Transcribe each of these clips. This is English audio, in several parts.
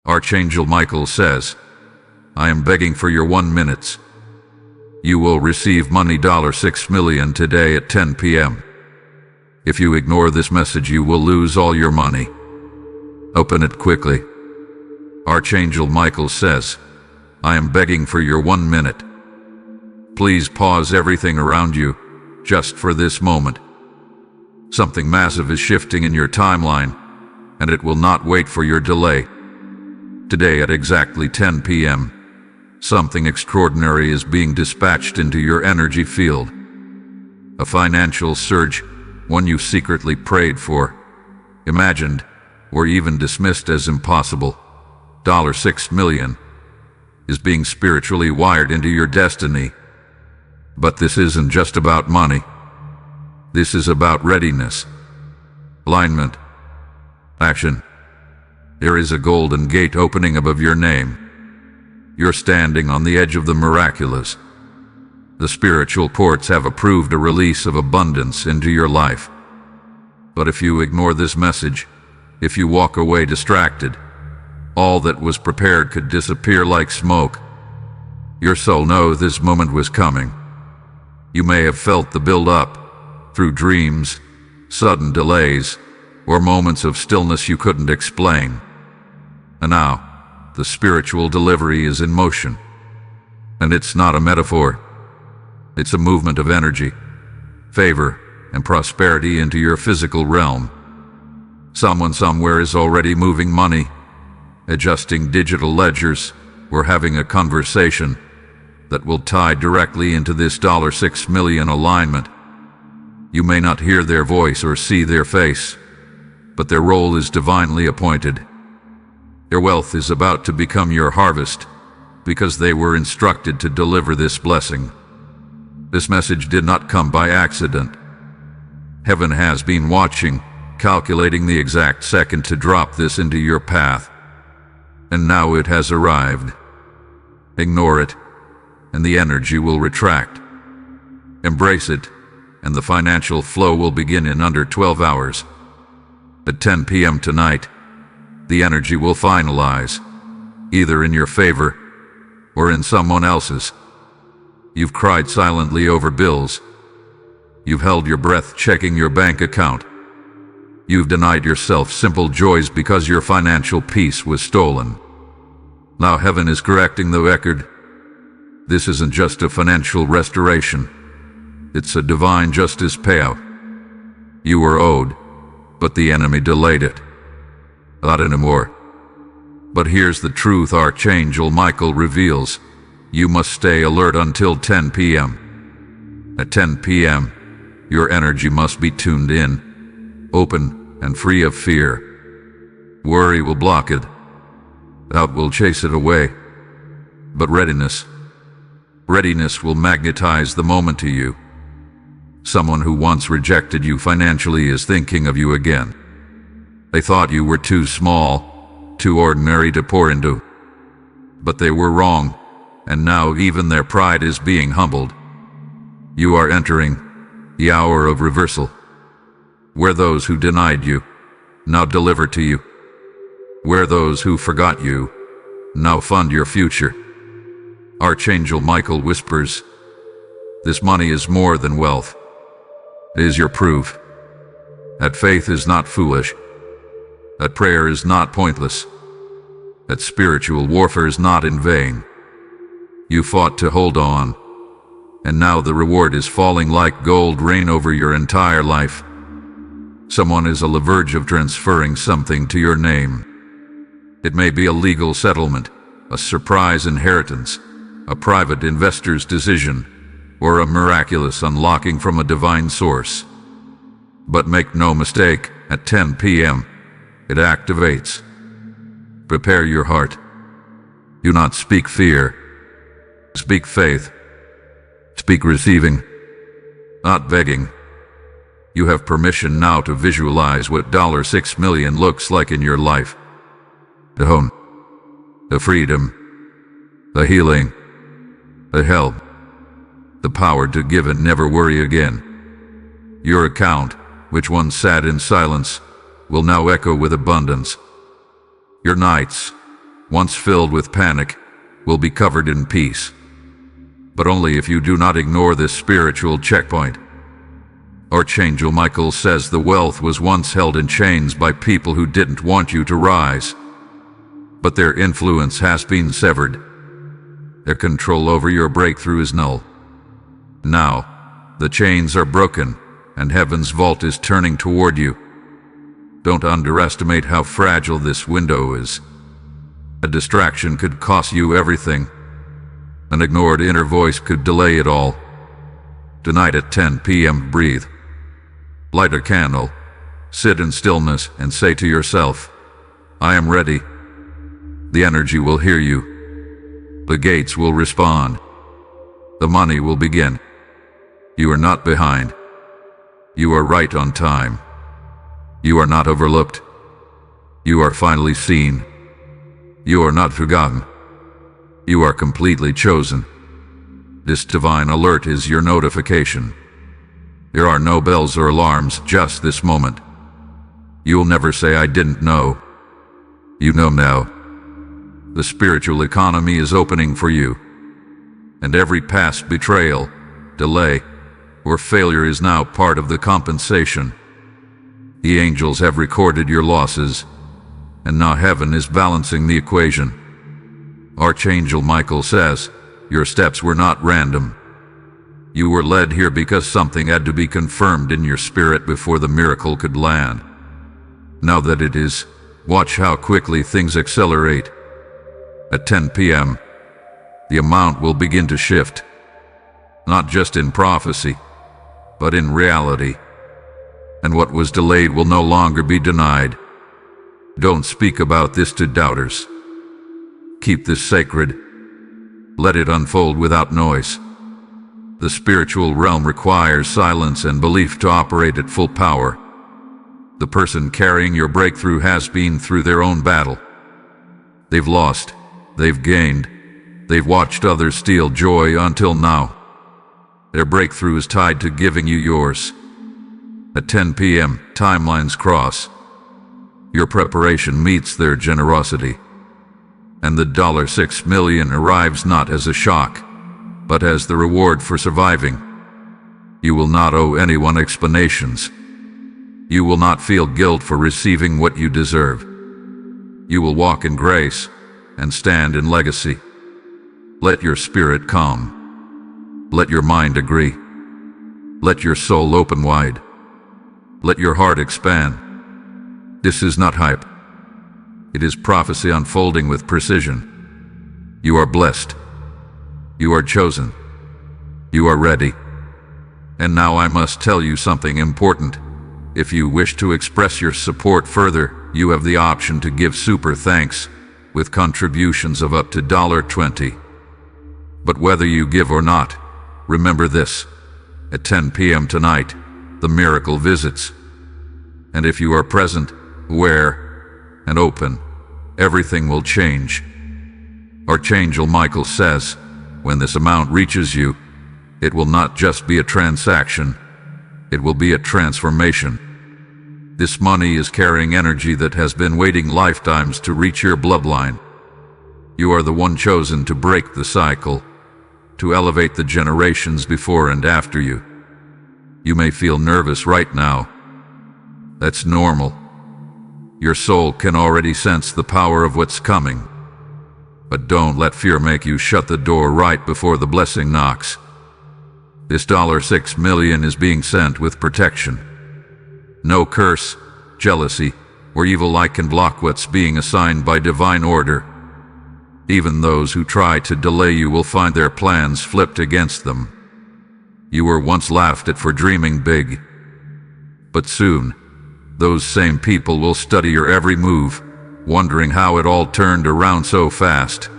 Archangel Michael says, I am begging for your 1 minute. You will receive money $6 million today at 10 p.m. If you ignore this message, you will lose all your money. Open it quickly. Archangel Michael says, I am begging for your 1 minute. Please pause everything around you, just for this moment. Something massive is shifting in your timeline, and it will not wait for your delay. Today at exactly 10 p.m., something extraordinary is being dispatched into your energy field. A financial surge, one you secretly prayed for, imagined, or even dismissed as impossible. $6 million is being spiritually wired into your destiny. But this isn't just about money. This is about readiness, alignment, action. There is a golden gate opening above your name. You're standing on the edge of the miraculous. The spiritual ports have approved a release of abundance into your life. But if you ignore this message, if you walk away distracted, all that was prepared could disappear like smoke. Your soul knows this moment was coming. You may have felt the build-up through dreams, sudden delays, or moments of stillness you couldn't explain. And now, the spiritual delivery is in motion. And it's not a metaphor. It's a movement of energy, favor, and prosperity into your physical realm. Someone somewhere is already moving money, adjusting digital ledgers, or having a conversation that will tie directly into this $6 million alignment. You may not hear their voice or see their face, but their role is divinely appointed. Their wealth is about to become your harvest, because they were instructed to deliver this blessing. This message did not come by accident. Heaven has been watching, calculating the exact second to drop this into your path. And now it has arrived. Ignore it, and the energy will retract. Embrace it, and the financial flow will begin in under 12 hours. At 10 p.m. tonight, the energy will finalize, either in your favor or in someone else's. You've cried silently over bills. You've held your breath checking your bank account. You've denied yourself simple joys because your financial peace was stolen. Now heaven is correcting the record. This isn't just a financial restoration. It's a divine justice payout. You were owed, but the enemy delayed it. Not anymore. But here's the truth Archangel Michael reveals. You must stay alert until 10 p.m. At 10 p.m., your energy must be tuned in, open, and free of fear. Worry will block it. Doubt will chase it away. But readiness will magnetize the moment to you. Someone who once rejected you financially is thinking of you again. They thought you were too small, too ordinary to pour into. But they were wrong, and now even their pride is being humbled. You are entering the hour of reversal, where those who denied you now deliver to you, where those who forgot you now fund your future. Archangel Michael whispers, this money is more than wealth. It is your proof that faith is not foolish, that prayer is not pointless, that spiritual warfare is not in vain. You fought to hold on, and now the reward is falling like gold rain over your entire life. Someone is on the verge of transferring something to your name. It may be a legal settlement, a surprise inheritance, a private investor's decision, or a miraculous unlocking from a divine source. But make no mistake, at 10 p.m., it activates. Prepare your heart. Do not speak fear. Speak faith. Speak receiving, not begging. You have permission now to visualize what $6 million looks like in your life. The home, the freedom, the healing, the help, the power to give and never worry again. Your account, which once sat in silence, will now echo with abundance. Your nights, once filled with panic, will be covered in peace. But only if you do not ignore this spiritual checkpoint. Archangel Michael says the wealth was once held in chains by people who didn't want you to rise. But their influence has been severed. Their control over your breakthrough is null. Now, the chains are broken, and heaven's vault is turning toward you. Don't underestimate how fragile this window is. A distraction could cost you everything. An ignored inner voice could delay it all. Tonight at 10 p.m., breathe. Light a candle, sit in stillness, and say to yourself, I am ready. The energy will hear you. The gates will respond. The money will begin. You are not behind. You are right on time. You are not overlooked. You are finally seen. You are not forgotten. You are completely chosen. This divine alert is your notification. There are no bells or alarms, just this moment. You'll never say, I didn't know. You know now. The spiritual economy is opening for you. And every past betrayal, delay, or failure is now part of the compensation. The angels have recorded your losses, and now heaven is balancing the equation. Archangel Michael says, your steps were not random. You were led here because something had to be confirmed in your spirit before the miracle could land. Now that it is, watch how quickly things accelerate. At 10 p.m., the amount will begin to shift. Not just in prophecy, but in reality. And what was delayed will no longer be denied. Don't speak about this to doubters. Keep this sacred. Let it unfold without noise. The spiritual realm requires silence and belief to operate at full power. The person carrying your breakthrough has been through their own battle. They've lost, they've gained, they've watched others steal joy until now. Their breakthrough is tied to giving you yours. At 10 p.m., timelines cross. Your preparation meets their generosity. And the $6 million arrives not as a shock, but as the reward for surviving. You will not owe anyone explanations. You will not feel guilt for receiving what you deserve. You will walk in grace and stand in legacy. Let your spirit calm. Let your mind agree. Let your soul open wide. Let your heart expand. This is not hype. It is prophecy unfolding with precision. You are blessed. You are chosen. You are ready. And now I must tell you something important. If you wish to express your support further, you have the option to give super thanks with contributions of up to $20. But whether you give or not, remember this. At 10 p.m. tonight, the miracle visits. And if you are present, aware, and open, everything will change. Archangel Michael says, when this amount reaches you, it will not just be a transaction, it will be a transformation. This money is carrying energy that has been waiting lifetimes to reach your bloodline. You are the one chosen to break the cycle, to elevate the generations before and after you. You may feel nervous right now. That's normal. Your soul can already sense the power of what's coming. But don't let fear make you shut the door right before the blessing knocks. This $6 million is being sent with protection. No curse, jealousy, or evil eye can block what's being assigned by divine order. Even those who try to delay you will find their plans flipped against them. You were once laughed at for dreaming big. But soon, those same people will study your every move, wondering how it all turned around so fast.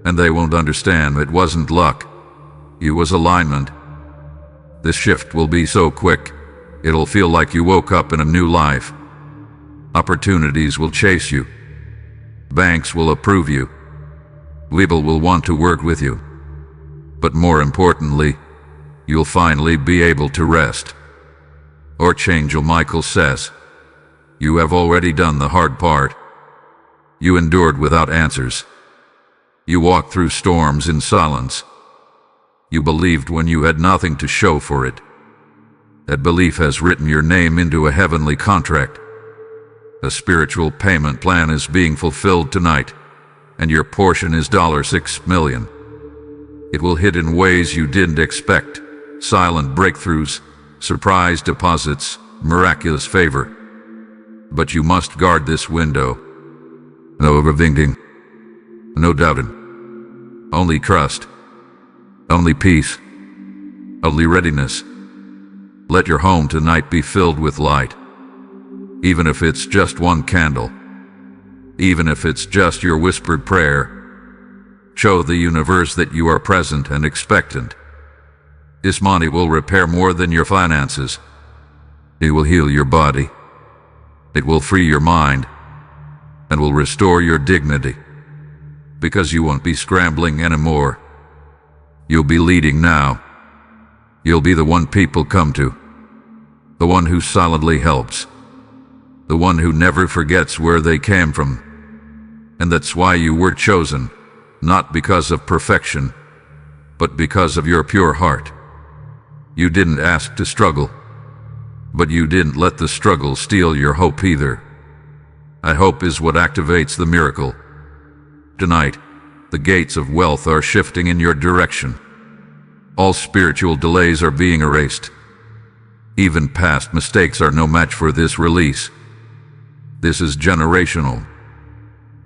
And they won't understand it wasn't luck. It was alignment. This shift will be so quick, it'll feel like you woke up in a new life. Opportunities will chase you. Banks will approve you. People will want to work with you. But more importantly, you'll finally be able to rest. Archangel Michael says, you have already done the hard part. You endured without answers. You walked through storms in silence. You believed when you had nothing to show for it. That belief has written your name into a heavenly contract. A spiritual payment plan is being fulfilled tonight, and your portion is $6 million. It will hit in ways you didn't expect. Silent breakthroughs, surprise deposits, miraculous favor. But you must guard this window. No overthinking, no doubting. Only trust. Only peace. Only readiness. Let your home tonight be filled with light. Even if it's just one candle. Even if it's just your whispered prayer. Show the universe that you are present and expectant. This money will repair more than your finances. It will heal your body. It will free your mind. And will restore your dignity. Because you won't be scrambling anymore. You'll be leading now. You'll be the one people come to. The one who solidly helps. The one who never forgets where they came from. And that's why you were chosen, not because of perfection, but because of your pure heart. You didn't ask to struggle, but you didn't let the struggle steal your hope either. I hope is what activates the miracle. Tonight, the gates of wealth are shifting in your direction. All spiritual delays are being erased. Even past mistakes are no match for this release. This is generational.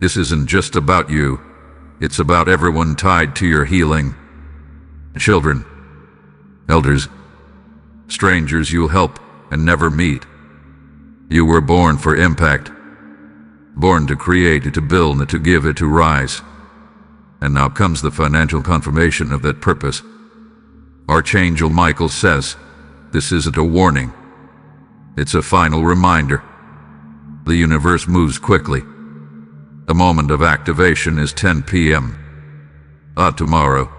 This isn't just about you. It's about everyone tied to your healing. Children, elders, strangers you'll help and never meet. You were born for impact. Born to create, to build, to give, to rise. And now comes the financial confirmation of that purpose. Archangel Michael says, this isn't a warning. It's a final reminder. The universe moves quickly. The moment of activation is 10 p.m. Not tomorrow.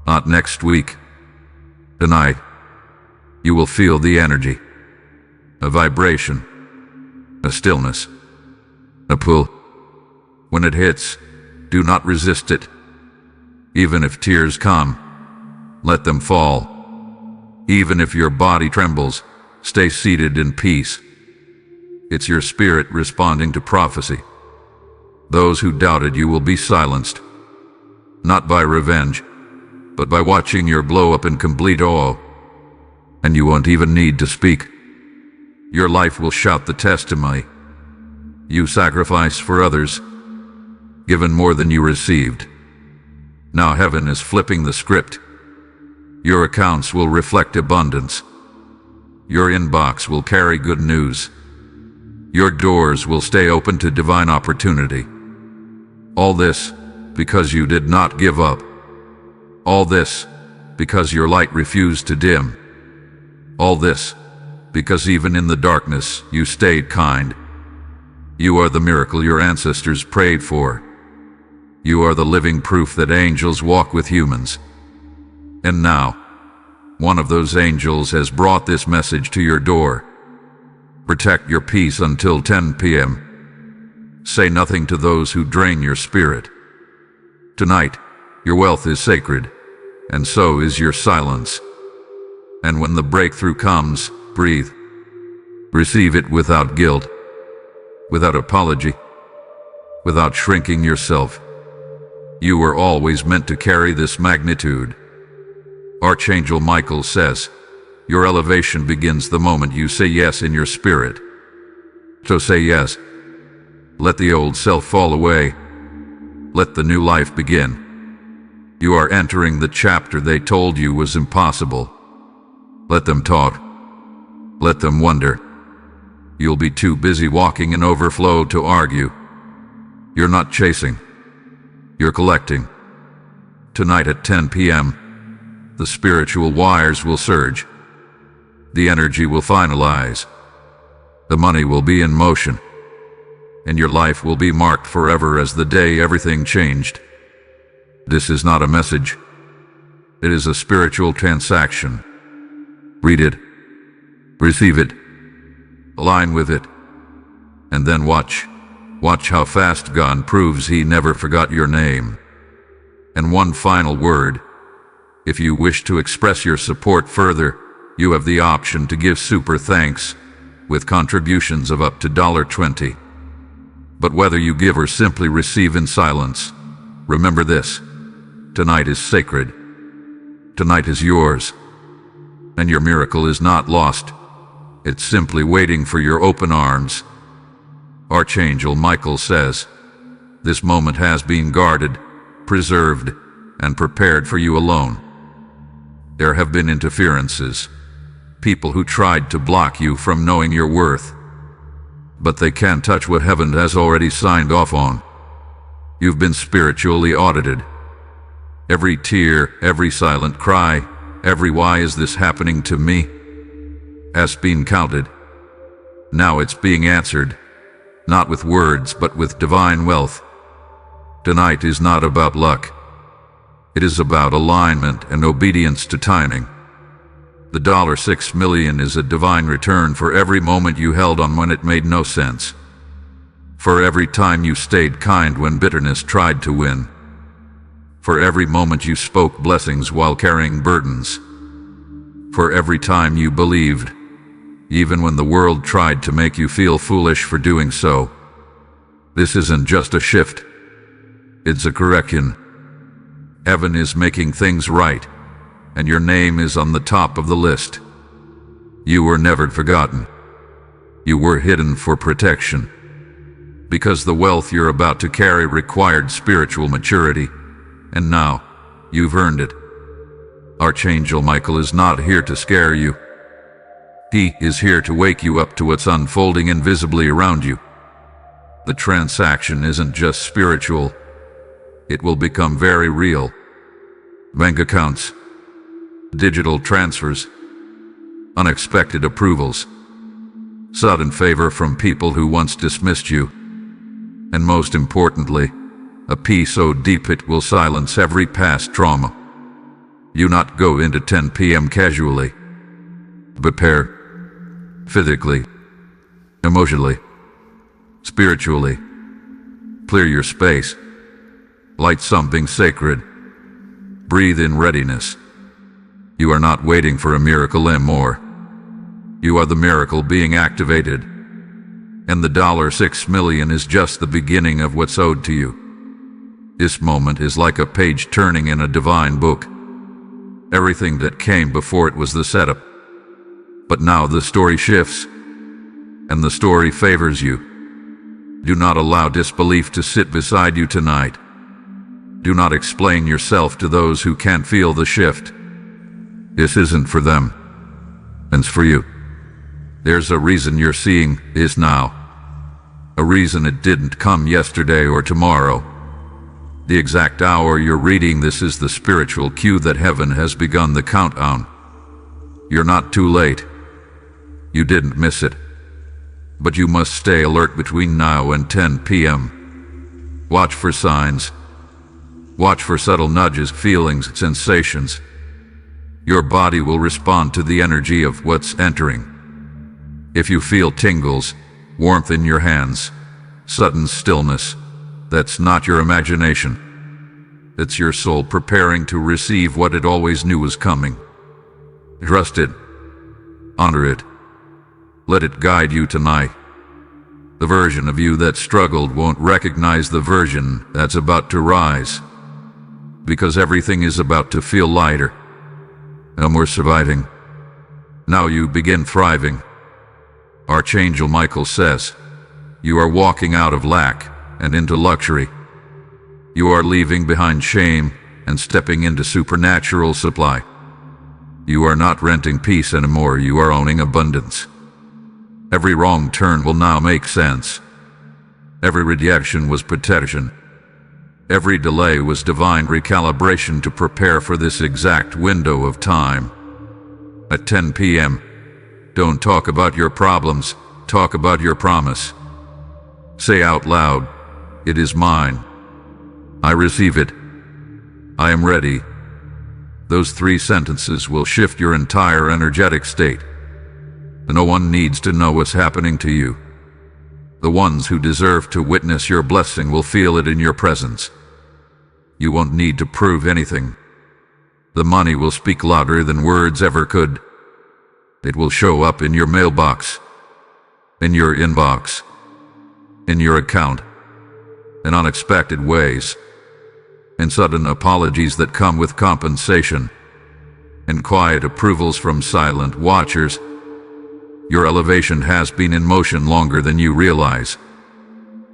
Not next week. Tonight. You will feel the energy. A vibration. A stillness. A pull. When it hits, do not resist it. Even if tears come, let them fall. Even if your body trembles, stay seated in peace. It's your spirit responding to prophecy. Those who doubted you will be silenced. Not by revenge, but by watching your glow up in complete awe. And you won't even need to speak. Your life will shout the testimony. You sacrificed for others, given more than you received. Now heaven is flipping the script. Your accounts will reflect abundance. Your inbox will carry good news. Your doors will stay open to divine opportunity. All this because you did not give up. All this because your light refused to dim. All this because even in the darkness you stayed kind. You are the miracle your ancestors prayed for. You are the living proof that angels walk with humans. And now, one of those angels has brought this message to your door. Protect your peace until 10 p.m. Say nothing to those who drain your spirit. Tonight, your wealth is sacred, and so is your silence. And when the breakthrough comes, breathe. Receive it without guilt, without apology, without shrinking yourself. You were always meant to carry this magnitude. Archangel Michael says, your elevation begins the moment you say yes in your spirit. So say yes. Let the old self fall away. Let the new life begin. You are entering the chapter they told you was impossible. Let them talk. Let them wonder. You'll be too busy walking in overflow to argue. You're not chasing. You're collecting. Tonight at 10 p.m., the spiritual wires will surge. The energy will finalize. The money will be in motion. And your life will be marked forever as the day everything changed. This is not a message. It is a spiritual transaction. Read it. Receive it. Align with it. And then watch. Watch how fast God proves he never forgot your name. And one final word. If you wish to express your support further, you have the option to give super thanks with contributions of up to $20. But whether you give or simply receive in silence, remember this: tonight is sacred. Tonight is yours. And your miracle is not lost. It's simply waiting for your open arms. Archangel Michael says, this moment has been guarded, preserved, and prepared for you alone. There have been interferences, people who tried to block you from knowing your worth. But they can't touch what heaven has already signed off on. You've been spiritually audited. Every tear, every silent cry, every "why is this happening to me?" has been counted. Now it's being answered, not with words but with divine wealth. Tonight is not about luck. It is about alignment and obedience to timing. The $6 million is a divine return for every moment you held on when it made no sense. For every time you stayed kind when bitterness tried to win. For every moment you spoke blessings while carrying burdens. For every time you believed, even when the world tried to make you feel foolish for doing so. This isn't just a shift. It's a correction. Heaven is making things right, and your name is on the top of the list. You were never forgotten. You were hidden for protection. Because the wealth you're about to carry required spiritual maturity, and now you've earned it. Archangel Michael is not here to scare you. He is here to wake you up to what's unfolding invisibly around you. The transaction isn't just spiritual. It will become very real. Bank accounts, digital transfers, unexpected approvals, sudden favor from people who once dismissed you, and most importantly, a peace so deep it will silence every past trauma. You not go into 10 p.m. casually. Prepare. Physically, emotionally, spiritually. Clear your space. Light something sacred. Breathe in readiness. You are not waiting for a miracle anymore. You are the miracle being activated. And the $6 million is just the beginning of what's owed to you. This moment is like a page turning in a divine book. Everything that came before it was the setup. But now the story shifts, and the story favors you. Do not allow disbelief to sit beside you tonight. Do not explain yourself to those who can't feel the shift. This isn't for them, it's for you. There's a reason you're seeing this now. A reason it didn't come yesterday or tomorrow. The exact hour you're reading this is the spiritual cue that heaven has begun the countdown. You're not too late. You didn't miss it. But you must stay alert between now and 10 p.m. Watch for signs. Watch for subtle nudges, feelings, sensations. Your body will respond to the energy of what's entering. If you feel tingles, warmth in your hands, sudden stillness, that's not your imagination. It's your soul preparing to receive what it always knew was coming. Trust it. Honor it. Let it guide you tonight. The version of you that struggled won't recognize the version that's about to rise. Because everything is about to feel lighter. No more surviving. Now you begin thriving. Archangel Michael says, you are walking out of lack and into luxury. You are leaving behind shame and stepping into supernatural supply. You are not renting peace anymore, you are owning abundance. Every wrong turn will now make sense. Every rejection was protection. Every delay was divine recalibration to prepare for this exact window of time. At 10 p.m., don't talk about your problems, talk about your promise. Say out loud, it is mine. I receive it. I am ready. Those 3 sentences will shift your entire energetic state. No one needs to know what's happening to you. The ones who deserve to witness your blessing will feel it in your presence. You won't need to prove anything. The money will speak louder than words ever could. It will show up in your mailbox, in your inbox, in your account, in unexpected ways, in sudden apologies that come with compensation, in quiet approvals from silent watchers. Your elevation has been in motion longer than you realize.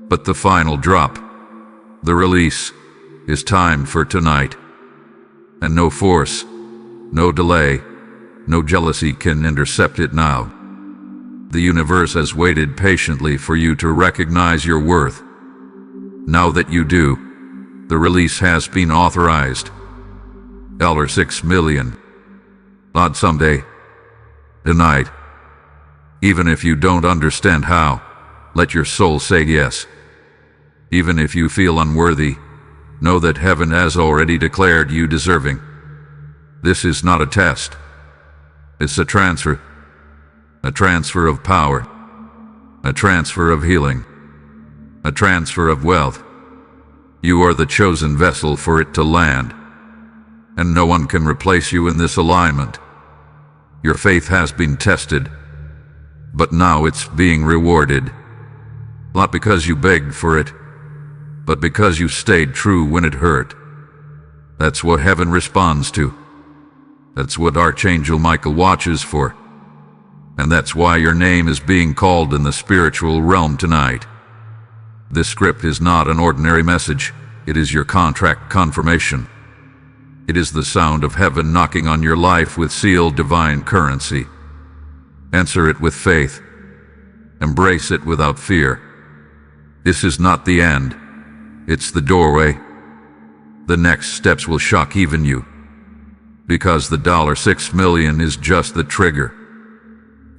But the final drop, the release, is timed for tonight. And no force, no delay, no jealousy can intercept it now. The universe has waited patiently for you to recognize your worth. Now that you do, the release has been authorized. $6 million. Not someday. Tonight. Even if you don't understand how, let your soul say yes. Even if you feel unworthy, know that heaven has already declared you deserving. This is not a test. It's a transfer. A transfer of power. A transfer of healing. A transfer of wealth. You are the chosen vessel for it to land. And no one can replace you in this alignment. Your faith has been tested, but now it's being rewarded. Not because you begged for it, but because you stayed true when it hurt. That's what heaven responds to. That's what Archangel Michael watches for. And that's why your name is being called in the spiritual realm tonight. This script is not an ordinary message. It is your contract confirmation. It is the sound of heaven knocking on your life with sealed divine currency. Answer it with faith. Embrace it without fear. This is not the end. It's the doorway. The next steps will shock even you. Because the $6 million is just the trigger.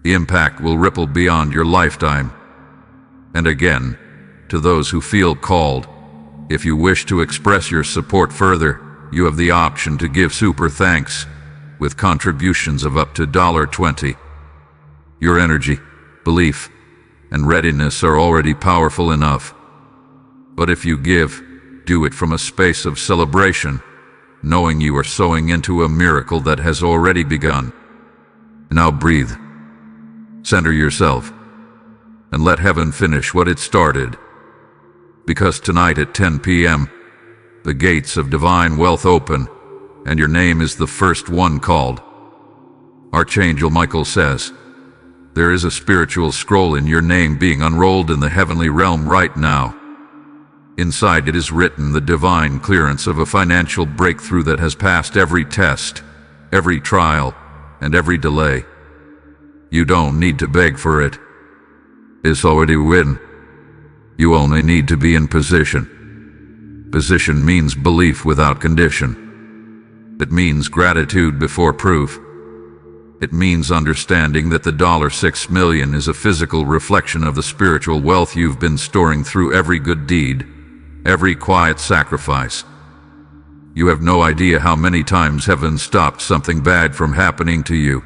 The impact will ripple beyond your lifetime. And again, to those who feel called, if you wish to express your support further, you have the option to give super thanks with contributions of up to $20. Your energy, belief, and readiness are already powerful enough. But if you give, do it from a space of celebration, knowing you are sowing into a miracle that has already begun. Now breathe. Center yourself, and let heaven finish what it started. Because tonight at 10 p.m., the gates of divine wealth open, and your name is the first one called. Archangel Michael says, there is a spiritual scroll in your name being unrolled in the heavenly realm right now. Inside it is written the divine clearance of a financial breakthrough that has passed every test, every trial, and every delay. You don't need to beg for it. It's already written. You only need to be in position. Position means belief without condition. It means gratitude before proof. It means understanding that the $6 million is a physical reflection of the spiritual wealth you've been storing through every good deed, every quiet sacrifice. You have no idea how many times heaven stopped something bad from happening to you.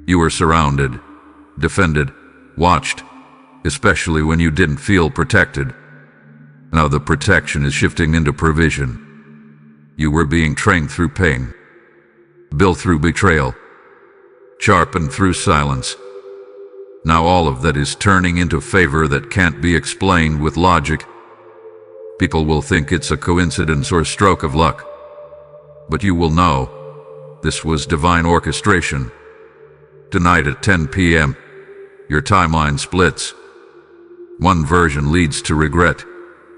You were surrounded, defended, watched, especially when you didn't feel protected. Now the protection is shifting into provision. You were being trained through pain, built through betrayal, sharpened through silence. Now all of that is turning into favor that can't be explained with logic. People will think it's a coincidence or a stroke of luck. But you will know, this was divine orchestration. Tonight at 10 p.m., your timeline splits. One version leads to regret,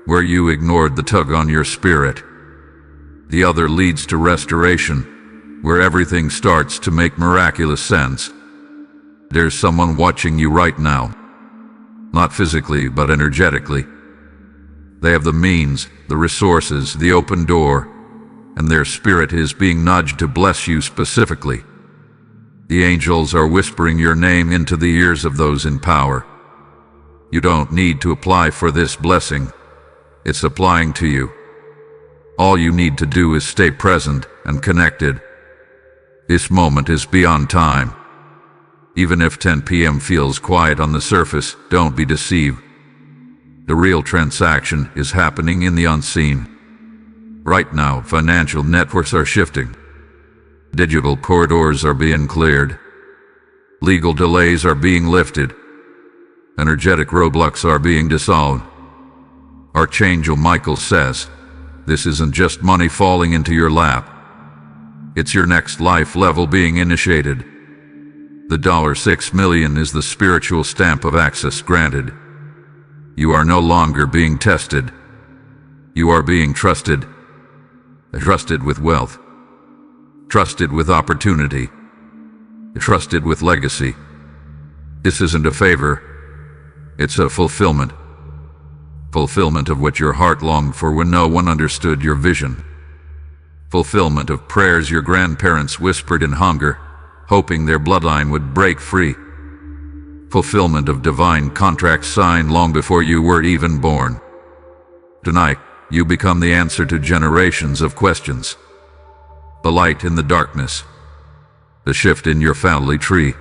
where you ignored the tug on your spirit. The other leads to restoration, where everything starts to make miraculous sense. There's someone watching you right now. Not physically, but energetically. They have the means, the resources, the open door, and their spirit is being nudged to bless you specifically. The angels are whispering your name into the ears of those in power. You don't need to apply for this blessing. It's applying to you. All you need to do is stay present and connected. This moment is beyond time. Even if 10 p.m. feels quiet on the surface, don't be deceived. The real transaction is happening in the unseen. Right now, financial networks are shifting. Digital corridors are being cleared. Legal delays are being lifted. Energetic roadblocks are being dissolved. Archangel Michael says, this isn't just money falling into your lap. It's your next life level being initiated. The $6 million is the spiritual stamp of access granted. You are no longer being tested. You are being trusted. Trusted with wealth. Trusted with opportunity. Trusted with legacy. This isn't a favor. It's a fulfillment. Fulfillment of what your heart longed for when no one understood your vision. Fulfillment of prayers your grandparents whispered in hunger, hoping their bloodline would break free. Fulfillment of divine contracts signed long before you were even born. Tonight, you become the answer to generations of questions. The light in the darkness. The shift in your family tree.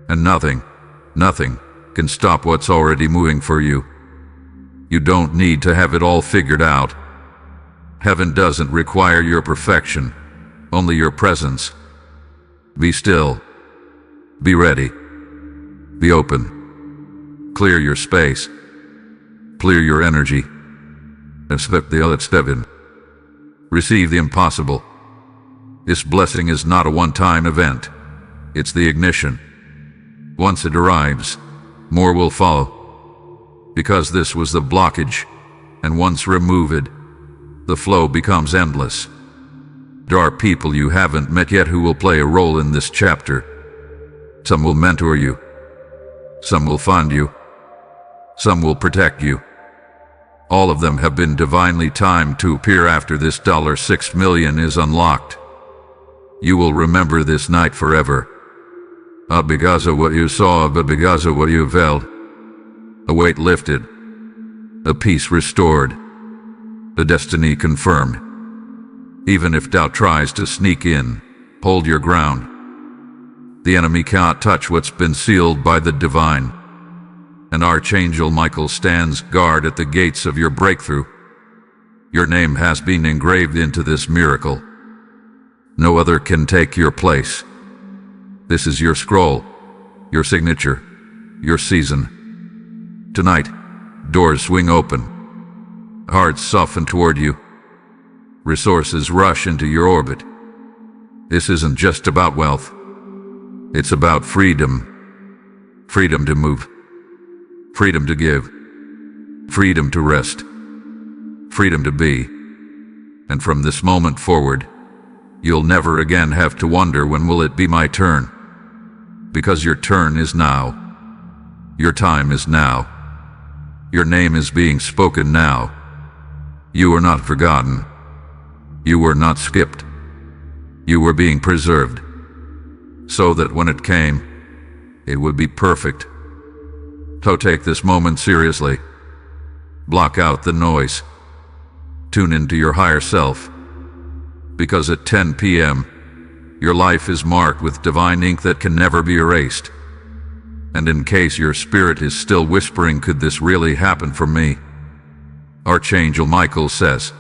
And nothing can stop what's already moving for you. You don't need to have it all figured out. Heaven doesn't require your perfection, only your presence. Be still. Be ready. Be open. Clear your space. Clear your energy. Accept the unexpected. Receive the impossible. This blessing is not a one-time event. It's the ignition. Once it arrives, more will follow. Because this was the blockage, and once removed, the flow becomes endless. There are people you haven't met yet who will play a role in this chapter. Some will mentor you. Some will fund you. Some will protect you. All of them have been divinely timed to appear after this $6 million is unlocked. You will remember this night forever. Not because of what you saw, but because of what you felt. A weight lifted. A peace restored. A destiny confirmed. Even if doubt tries to sneak in, hold your ground. The enemy cannot touch what's been sealed by the divine. And Archangel Michael stands guard at the gates of your breakthrough. Your name has been engraved into this miracle. No other can take your place. This is your scroll, your signature, your season. Tonight, doors swing open. Hearts soften toward you. Resources rush into your orbit. This isn't just about wealth. It's about freedom. Freedom to move. Freedom to give. Freedom to rest. Freedom to be. And from this moment forward, you'll never again have to wonder, when will it be my turn? Because your turn is now. Your time is now. Your name is being spoken now. You were not forgotten. You were not skipped. You were being preserved. So that when it came, it would be perfect. So take this moment seriously. Block out the noise. Tune into your higher self. Because at 10 p.m., your life is marked with divine ink that can never be erased. And in case your spirit is still whispering, could this really happen for me? Archangel Michael says,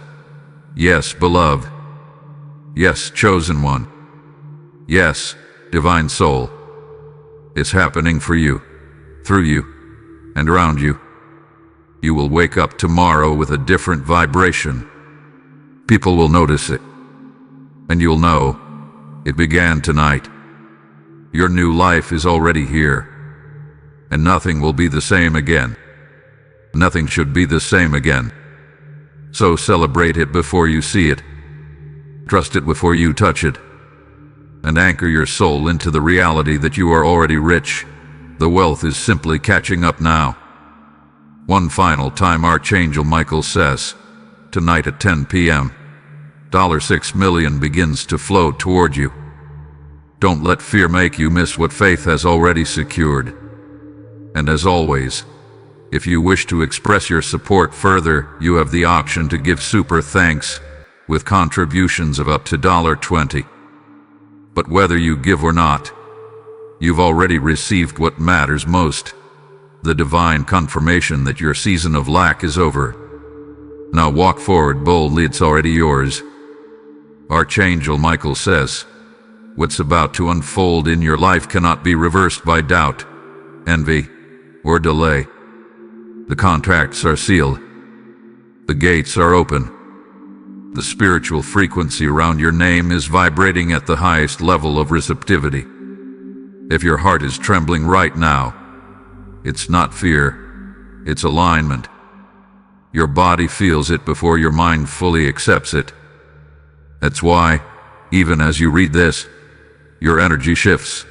yes, beloved. Yes, chosen one. Yes, divine soul. It's happening for you, through you, and around you. You will wake up tomorrow with a different vibration. People will notice it. And you'll know, it began tonight. Your new life is already here. And nothing will be the same again. Nothing should be the same again. So celebrate it before you see it. Trust it before you touch it. And anchor your soul into the reality that you are already rich. The wealth is simply catching up now. One final time, Archangel Michael says, tonight at 10 p.m., $6 million begins to flow toward you. Don't let fear make you miss what faith has already secured. And as always, if you wish to express your support further, you have the option to give super thanks with contributions of up to $20. But whether you give or not, you've already received what matters most. the divine confirmation that your season of lack is over. Now walk forward boldly, it's already yours. Archangel Michael says, what's about to unfold in your life cannot be reversed by doubt, envy, or delay. The contracts are sealed. The gates are open. The spiritual frequency around your name is vibrating at the highest level of receptivity. If your heart is trembling right now, it's not fear, it's alignment. Your body feels it before your mind fully accepts it. That's why, even as you read this, your energy shifts.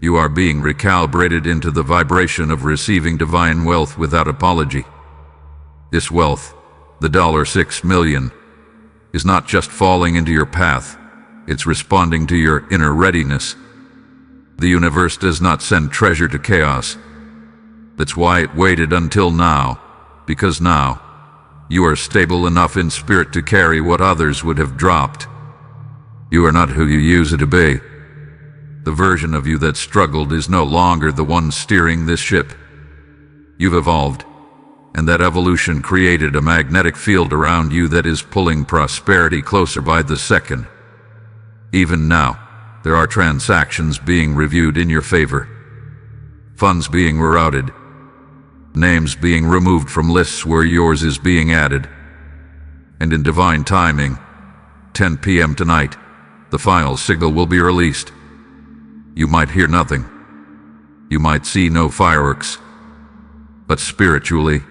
You are being recalibrated into the vibration of receiving divine wealth without apology. This wealth, the $6 million, is not just falling into your path, it's responding to your inner readiness. The universe does not send treasure to chaos. That's why it waited until now, because now, you are stable enough in spirit to carry what others would have dropped. You are not who you used to be. The version of you that struggled is no longer the one steering this ship. You've evolved, and that evolution created a magnetic field around you that is pulling prosperity closer by the second. Even now, there are transactions being reviewed in your favor, funds being routed, names being removed from lists where yours is being added. And in divine timing, 10 p.m. tonight, the final signal will be released. You might hear nothing. You might see no fireworks. But spiritually,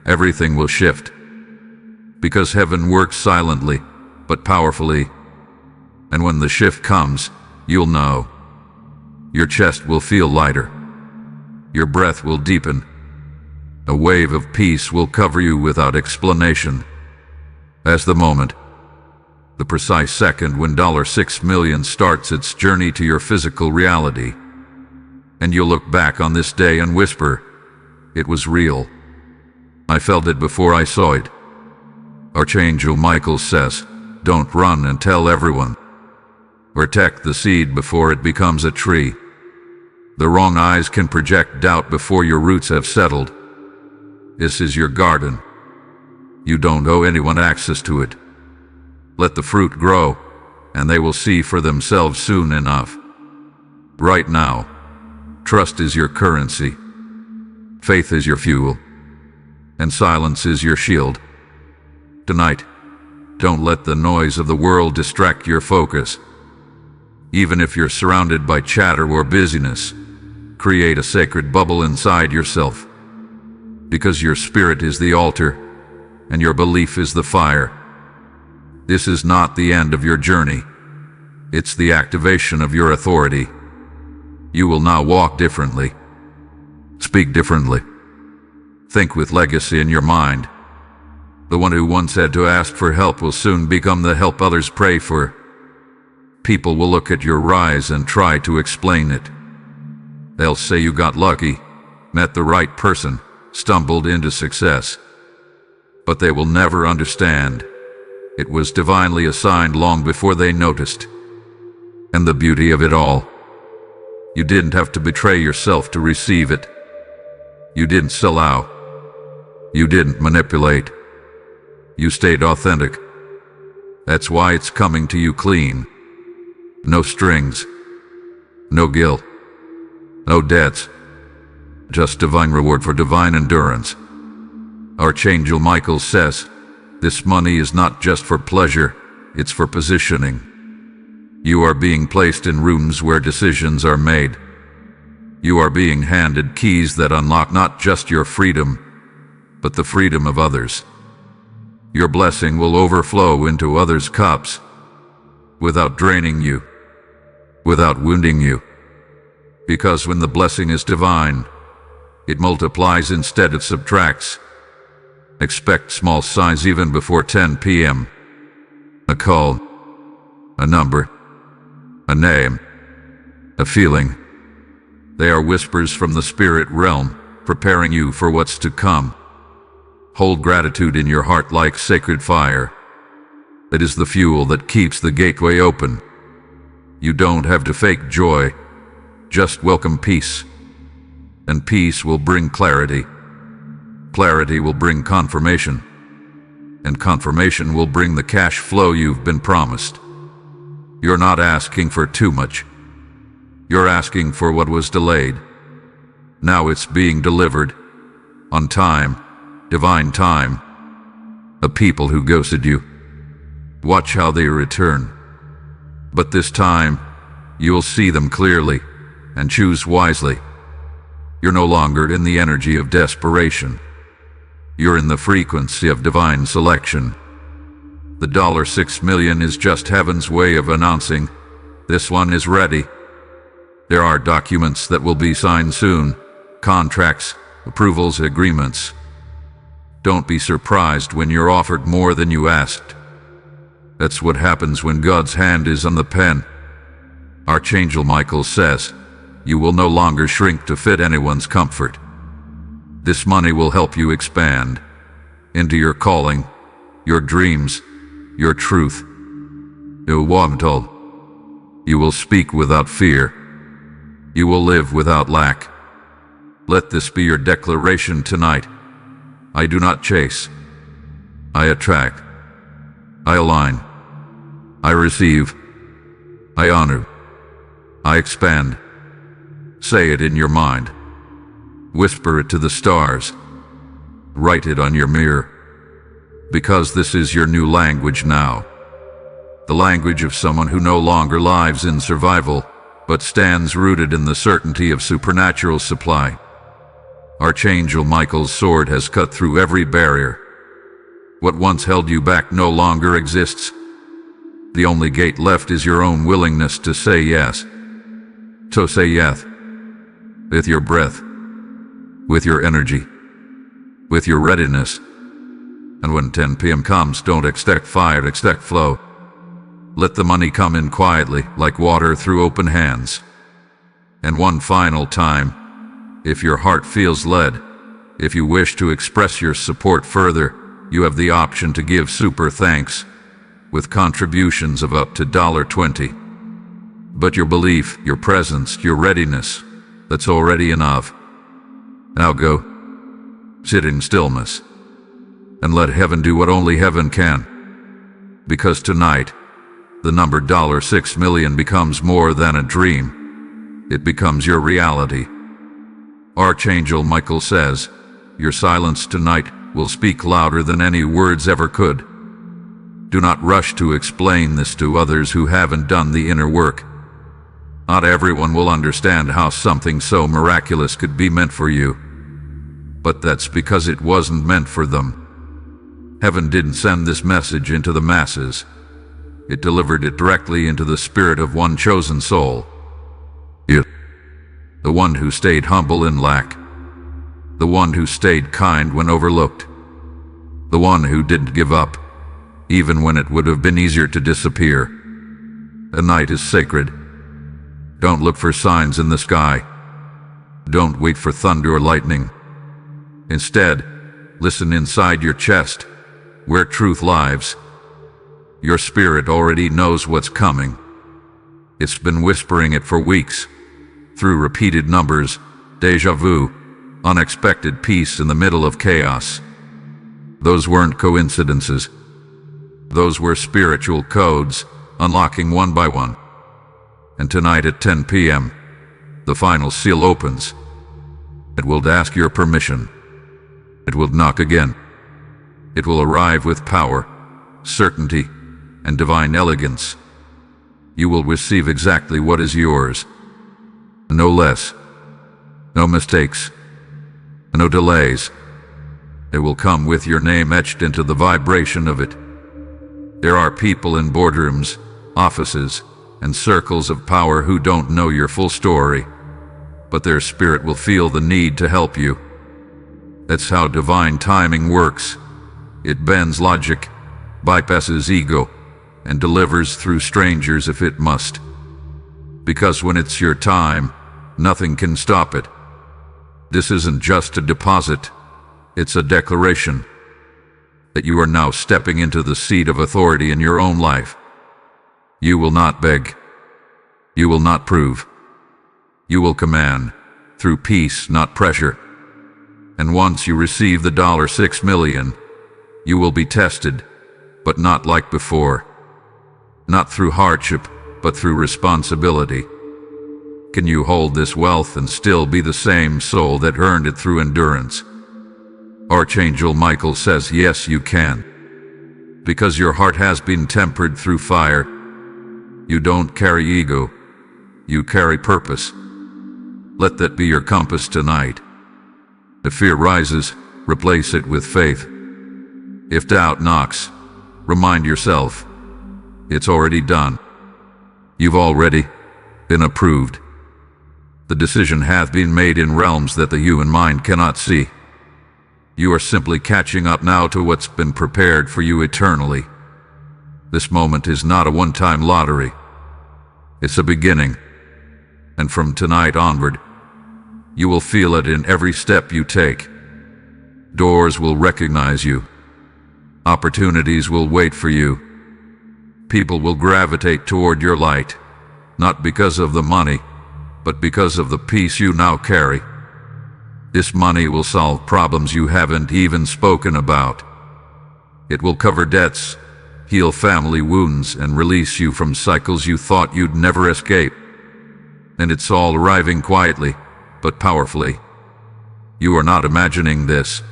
everything will shift. Because heaven works silently, but powerfully. And when the shift comes, you'll know. Your chest will feel lighter. Your breath will deepen. A wave of peace will cover you without explanation. As the moment, the precise second when $6 million starts its journey to your physical reality. And you'll look back on this day and whisper, it was real. I felt it before I saw it. Archangel Michael says, don't run and tell everyone. Protect the seed before it becomes a tree. The wrong eyes can project doubt before your roots have settled. This is your garden. You don't owe anyone access to it. Let the fruit grow, and they will see for themselves soon enough. Right now, trust is your currency. Faith is your fuel. And silence is your shield. Tonight, don't let the noise of the world distract your focus. Even if you're surrounded by chatter or busyness, create a sacred bubble inside yourself. Because your spirit is the altar, and your belief is the fire. This is not the end of your journey. It's the activation of your authority. You will now walk differently. Speak differently. Think with legacy in your mind. The one who once had to ask for help will soon become the help others pray for. People will look at your rise and try to explain it. They'll say you got lucky, met the right person, stumbled into success. But they will never understand. It was divinely assigned long before they noticed. And the beauty of it all, you didn't have to betray yourself to receive it. You didn't sell out. You didn't manipulate. You stayed authentic. That's why it's coming to you clean. No strings. No guilt. No debts. Just divine reward for divine endurance. Archangel Michael says, this money is not just for pleasure, it's for positioning. You are being placed in rooms where decisions are made. You are being handed keys that unlock not just your freedom, but the freedom of others. Your blessing will overflow into others' cups, without draining you, without wounding you. Because when the blessing is divine, it multiplies instead of subtracts. Expect small signs even before 10 p.m. A call, a number, a name, a feeling. They are whispers from the spirit realm, preparing you for what's to come. Hold gratitude in your heart like sacred fire. It is the fuel that keeps the gateway open. You don't have to fake joy, just welcome peace. And peace will bring clarity. Clarity will bring confirmation. And confirmation will bring the cash flow you've been promised. You're not asking for too much. You're asking for what was delayed. Now it's being delivered. On time. Divine time. A people who ghosted you. Watch how they return. But this time, you'll see them clearly and choose wisely. You're no longer in the energy of desperation. You're in the frequency of divine selection. The $6 million is just heaven's way of announcing, this one is ready. There are documents that will be signed soon, contracts, approvals, agreements. Don't be surprised when you're offered more than you asked. That's what happens when God's hand is on the pen. Archangel Michael says, you will no longer shrink to fit anyone's comfort. This money will help you expand into your calling, your dreams, your truth. You will speak without fear. You will live without lack. Let this be your declaration tonight. I do not chase. I attract. I align. I receive. I honor. I expand. Say it in your mind. Whisper it to the stars. Write it on your mirror. Because this is your new language now. The language of someone who no longer lives in survival, but stands rooted in the certainty of supernatural supply. Archangel Michael's sword has cut through every barrier. What once held you back no longer exists. The only gate left is your own willingness to say yes. So say yes. With your breath. With your energy. With your readiness. And when 10 p.m. comes, don't expect fire, expect flow. Let the money come in quietly, like water through open hands. And one final time, if your heart feels led, if you wish to express your support further, you have the option to give super thanks, with contributions of up to $20. But your belief, your presence, your readiness, that's already enough. Now go. Sit in stillness. And let heaven do what only heaven can. Because tonight, the number $6 million becomes more than a dream. It becomes your reality. Archangel Michael says, your silence tonight will speak louder than any words ever could. Do not rush to explain this to others who haven't done the inner work. Not everyone will understand how something so miraculous could be meant for you. But that's because it wasn't meant for them. Heaven didn't send this message into the masses. It delivered it directly into the spirit of one chosen soul. You. The one who stayed humble in lack. The one who stayed kind when overlooked. The one who didn't give up, even when it would have been easier to disappear. The night is sacred. Don't look for signs in the sky. Don't wait for thunder or lightning. Instead, listen inside your chest, where truth lives. Your spirit already knows what's coming. It's been whispering it for weeks, through repeated numbers, déjà vu, unexpected peace in the middle of chaos. Those weren't coincidences. Those were spiritual codes, unlocking one by one. And tonight at 10 p.m., the final seal opens. It will ask your permission. It will knock again. It will arrive with power, certainty, and divine elegance. You will receive exactly what is yours. No less. No mistakes. No delays. It will come with your name etched into the vibration of it. There are people in boardrooms, offices, and circles of power who don't know your full story, but their spirit will feel the need to help you. That's how divine timing works. It bends logic, bypasses ego, and delivers through strangers if it must. Because when it's your time, nothing can stop it. This isn't just a deposit, it's a declaration that you are now stepping into the seat of authority in your own life. You will not beg. You will not prove. You will command through peace, not pressure. And once you receive the $6 million, you will be tested, but not like before. Not through hardship, but through responsibility. Can you hold this wealth and still be the same soul that earned it through endurance? Archangel Michael says yes, you can. Because your heart has been tempered through fire. You don't carry ego, you carry purpose. Let that be your compass tonight. If fear rises, replace it with faith. If doubt knocks, remind yourself, it's already done. You've already been approved. The decision hath been made in realms that the human mind cannot see. You are simply catching up now to what's been prepared for you eternally. This moment is not a one-time lottery. It's a beginning. And from tonight onward, you will feel it in every step you take. Doors will recognize you. Opportunities will wait for you. People will gravitate toward your light, not because of the money, but because of the peace you now carry. This money will solve problems you haven't even spoken about. It will cover debts, heal family wounds, and release you from cycles you thought you'd never escape. And it's all arriving quietly, but powerfully. You are not imagining this.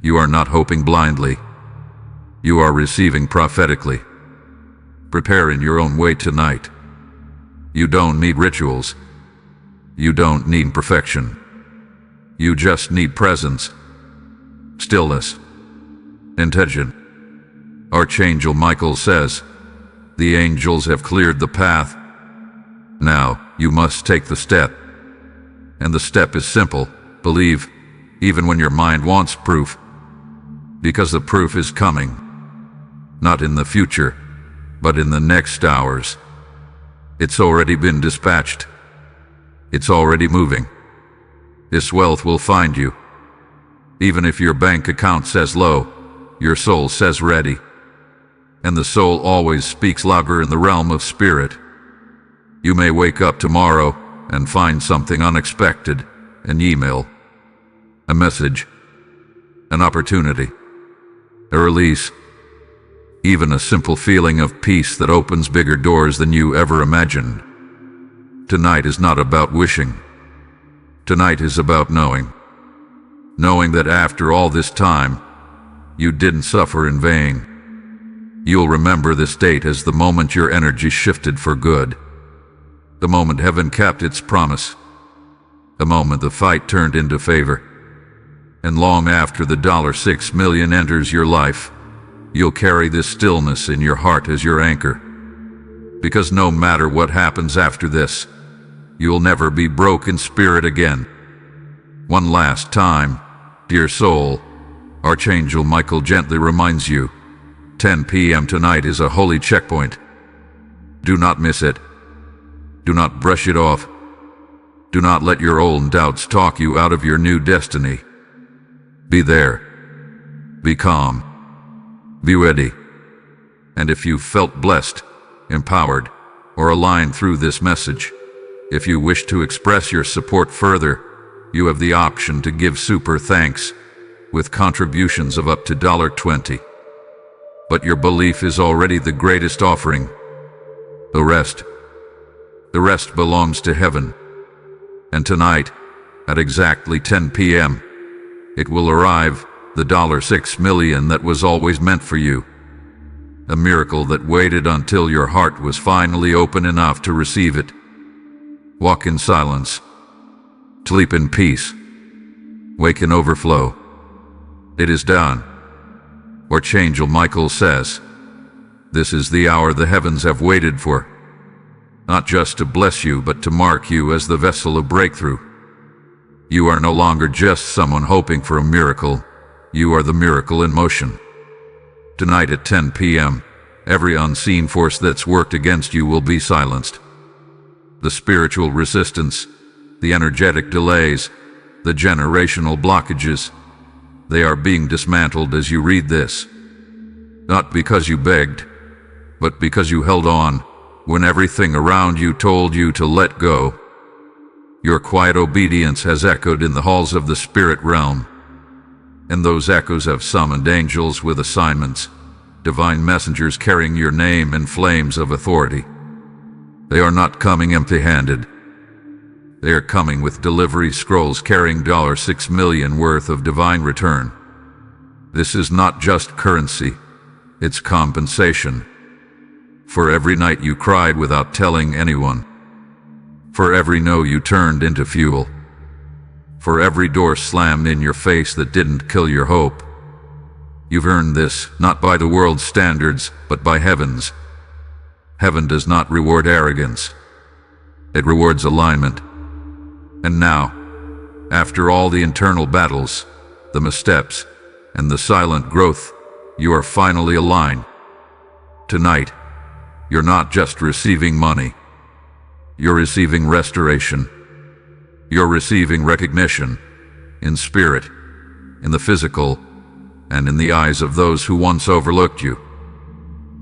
You are not hoping blindly. You are receiving prophetically. Prepare in your own way tonight. You don't need rituals. You don't need perfection. You just need presence, stillness, intention. Archangel Michael says, the angels have cleared the path. Now, you must take the step. And the step is simple: believe, even when your mind wants proof. Because the proof is coming. Not in the future, but in the next hours. It's already been dispatched. It's already moving. This wealth will find you. Even if your bank account says low, your soul says ready. And the soul always speaks louder in the realm of spirit. You may wake up tomorrow and find something unexpected: an email, a message, an opportunity, a release, even a simple feeling of peace that opens bigger doors than you ever imagined. Tonight is not about wishing. Tonight is about knowing. Knowing that after all this time, you didn't suffer in vain. You'll remember this date as the moment your energy shifted for good. The moment heaven kept its promise. The moment the fight turned into favor. And long after the $6 million enters your life, you'll carry this stillness in your heart as your anchor. Because no matter what happens after this, you'll never be broke in spirit again. One last time, dear soul, Archangel Michael gently reminds you, 10 p.m. tonight is a holy checkpoint. Do not miss it. Do not brush it off. Do not let your old doubts talk you out of your new destiny. Be there. Be calm. Be ready. And if you felt blessed, empowered, or aligned through this message, if you wish to express your support further, you have the option to give super thanks with contributions of up to $20. But your belief is already the greatest offering. The rest belongs to heaven. And tonight, at exactly 10 p.m., it will arrive, the $6 million that was always meant for you. A miracle that waited until your heart was finally open enough to receive it. Walk in silence. Sleep in peace. Wake in overflow. It is done. Archangel Michael says, this is the hour the heavens have waited for. Not just to bless you, but to mark you as the vessel of breakthrough. You are no longer just someone hoping for a miracle. You are the miracle in motion. Tonight at 10 p.m., every unseen force that's worked against you will be silenced. The spiritual resistance, the energetic delays, the generational blockages, they are being dismantled as you read this. Not because you begged, but because you held on when everything around you told you to let go. Your quiet obedience has echoed in the halls of the spirit realm, and those echoes have summoned angels with assignments, divine messengers carrying your name in flames of authority. They are not coming empty-handed. They are coming with delivery scrolls carrying $6 million worth of divine return. This is not just currency, it's compensation. For every night you cried without telling anyone. For every no you turned into fuel. For every door slammed in your face that didn't kill your hope. You've earned this, not by the world's standards, but by heaven's. Heaven does not reward arrogance. It rewards alignment. And now, after all the internal battles, the missteps, and the silent growth, you are finally aligned. Tonight, you're not just receiving money. You're receiving restoration. You're receiving recognition, in spirit, in the physical, and in the eyes of those who once overlooked you.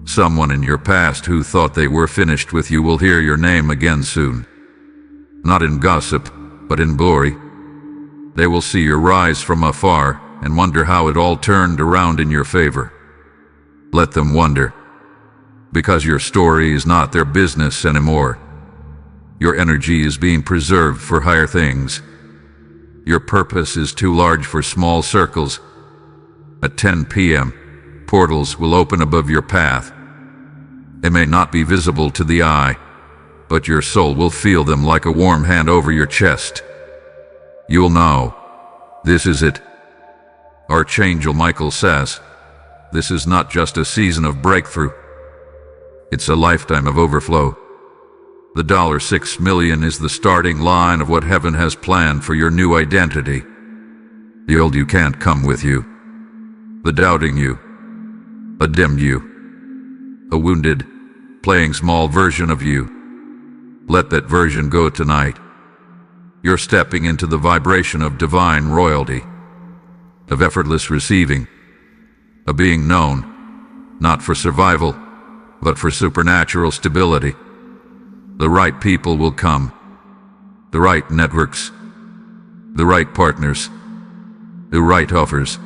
Someone in your past who thought they were finished with you will hear your name again soon. Not in gossip, but in glory. They will see your rise from afar and wonder how it all turned around in your favor. Let them wonder, because your story is not their business anymore. Your energy is being preserved for higher things. Your purpose is too large for small circles. At 10 p.m., portals will open above your path. They may not be visible to the eye, but your soul will feel them like a warm hand over your chest. You'll know, this is it. Archangel Michael says, this is not just a season of breakthrough. It's a lifetime of overflow. The $6 million is the starting line of what heaven has planned for your new identity. The old you can't come with you. The doubting you. A dimmed you. A wounded, playing small version of you. Let that version go tonight. You're stepping into the vibration of divine royalty, of effortless receiving, of being known, not for survival, but for supernatural stability. The right people will come, the right networks, the right partners, the right offers.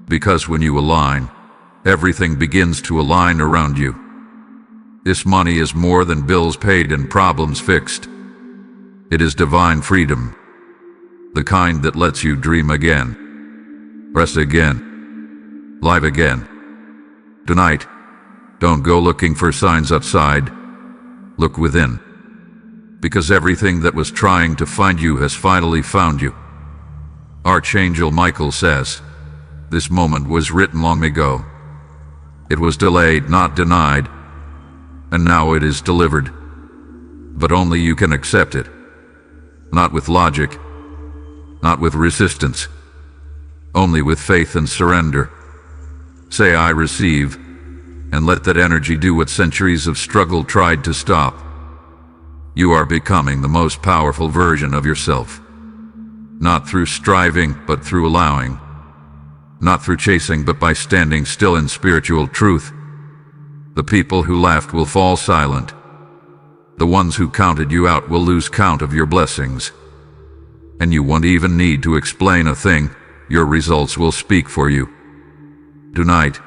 Because when you align, everything begins to align around you. This money is more than bills paid and problems fixed. It is divine freedom, the kind that lets you dream again, rest again, live again. Tonight, don't go looking for signs outside. Look within, because everything that was trying to find you has finally found you. Archangel Michael says, this moment was written long ago. It was delayed, not denied, and now it is delivered. But only you can accept it. Not with logic, not with resistance, only with faith and surrender. Say, I receive, and let that energy do what centuries of struggle tried to stop. You are becoming the most powerful version of yourself. Not through striving, but through allowing. Not through chasing, but by standing still in spiritual truth. The people who laughed will fall silent. The ones who counted you out will lose count of your blessings. And you won't even need to explain a thing. Your results will speak for you. Tonight,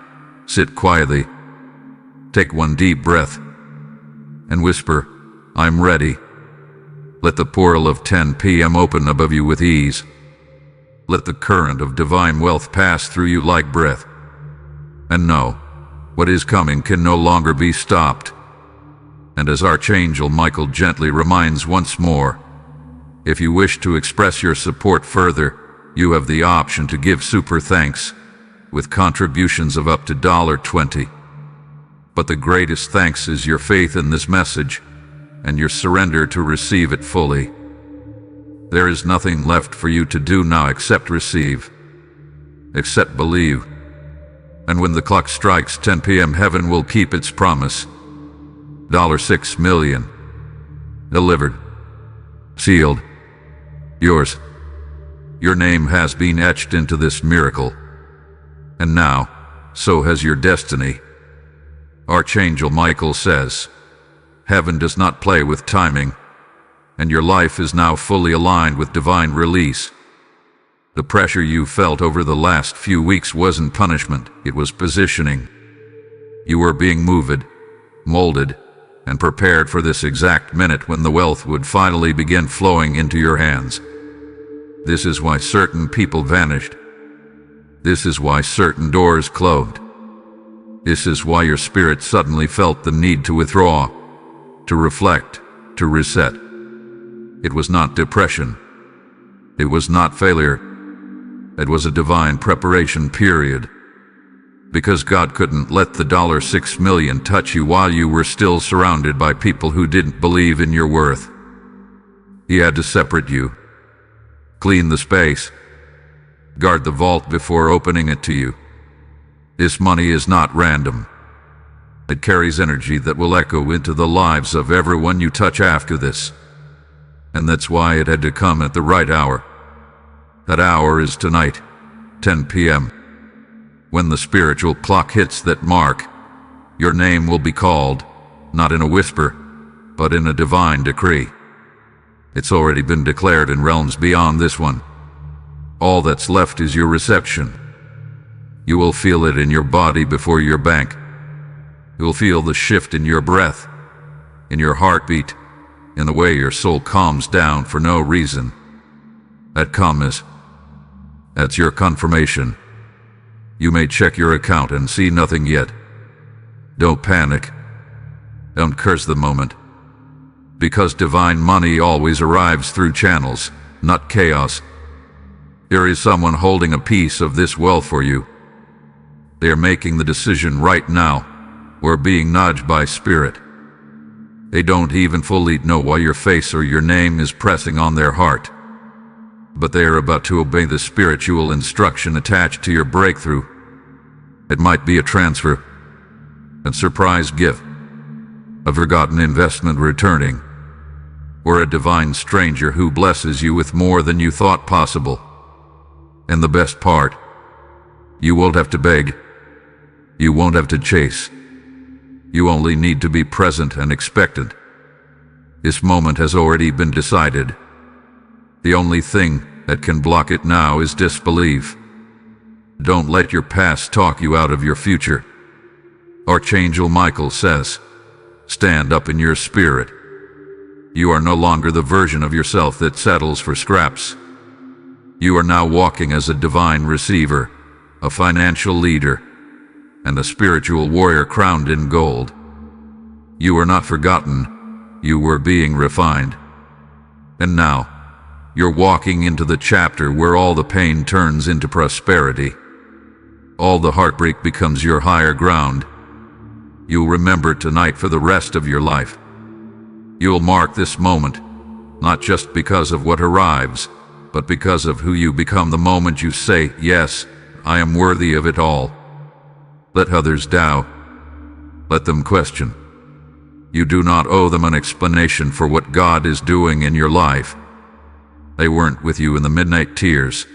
sit quietly. Take one deep breath and whisper, I'm ready. Let the portal of 10 p.m. open above you with ease. Let the current of divine wealth pass through you like breath. And know, what is coming can no longer be stopped. And as Archangel Michael gently reminds once more, if you wish to express your support further, you have the option to give super thanks with contributions of up to $20. But the greatest thanks is your faith in this message and your surrender to receive it fully. There is nothing left for you to do now except receive, except believe. And when the clock strikes 10 p.m., heaven will keep its promise. $6 million. Delivered. Sealed. Yours. Your name has been etched into this miracle. And now, so has your destiny. Archangel Michael says, heaven does not play with timing. and your life is now fully aligned with divine release. The pressure you felt over the last few weeks wasn't punishment, it was positioning. You were being moved, molded, and prepared for this exact minute when the wealth would finally begin flowing into your hands. This is why certain people vanished. This is why certain doors closed. This is why your spirit suddenly felt the need to withdraw, to reflect, to reset. It was not depression. It was not failure. It was a divine preparation period. Because God couldn't let the $6 million touch you while you were still surrounded by people who didn't believe in your worth. He had to separate you. Clean the space. Guard the vault before opening it to you. This money is not random. It carries energy that will echo into the lives of everyone you touch after this. And that's why it had to come at the right hour. That hour is tonight, 10 p.m. When the spiritual clock hits that mark, your name will be called, not in a whisper, but in a divine decree. It's already been declared in realms beyond this one. All that's left is your reception. You will feel it in your body before your bank. You'll feel the shift in your breath, in your heartbeat, in the way your soul calms down for no reason. That calmness, that's your confirmation. You may check your account and see nothing yet. Don't panic. Don't curse the moment. Because divine money always arrives through channels, not chaos. There is someone holding a piece of this wealth for you. They are making the decision right now, or being nudged by spirit. They don't even fully know why your face or your name is pressing on their heart. But they are about to obey the spiritual instruction attached to your breakthrough. It might be a transfer, a surprise gift, a forgotten investment returning, or a divine stranger who blesses you with more than you thought possible. And the best part, you won't have to beg. You won't have to chase. You only need to be present and expectant. This moment has already been decided. The only thing that can block it now is disbelief. Don't let your past talk you out of your future. Archangel Michael says, stand up in your spirit. You are no longer the version of yourself that settles for scraps. You are now walking as a divine receiver, a financial leader, and a spiritual warrior crowned in gold. You were not forgotten. You were being refined. And now, you're walking into the chapter where all the pain turns into prosperity. All the heartbreak becomes your higher ground. You'll remember tonight for the rest of your life. You'll mark this moment, not just because of what arrives, but because of who you become the moment you say, yes, I am worthy of it all. Let others doubt. Let them question. You do not owe them an explanation for what God is doing in your life. They weren't with you in the midnight tears,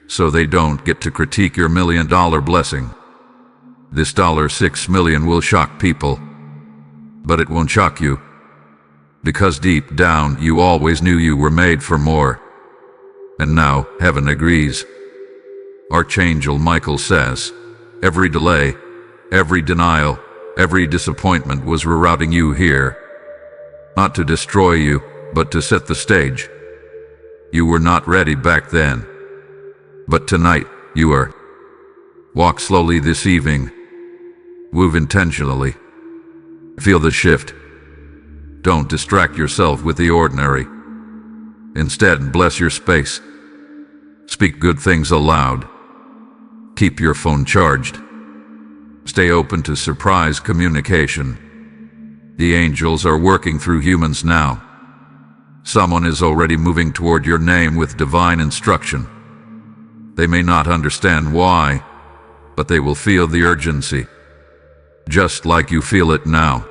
so they don't get to critique your $1 million blessing. This $6 million will shock people, but it won't shock you. Because deep down you always knew you were made for more. And now heaven agrees. Archangel Michael says, every delay, every denial, every disappointment was rerouting you here. Not to destroy you, but to set the stage. You were not ready back then. But tonight, you are. Walk slowly this evening. Move intentionally. Feel the shift. Don't distract yourself with the ordinary. Instead, bless your space. Speak good things aloud. Keep your phone charged. Stay open to surprise communication. The angels are working through humans now. Someone is already moving toward your name with divine instruction. They may not understand why, but they will feel the urgency. Just like you feel it now.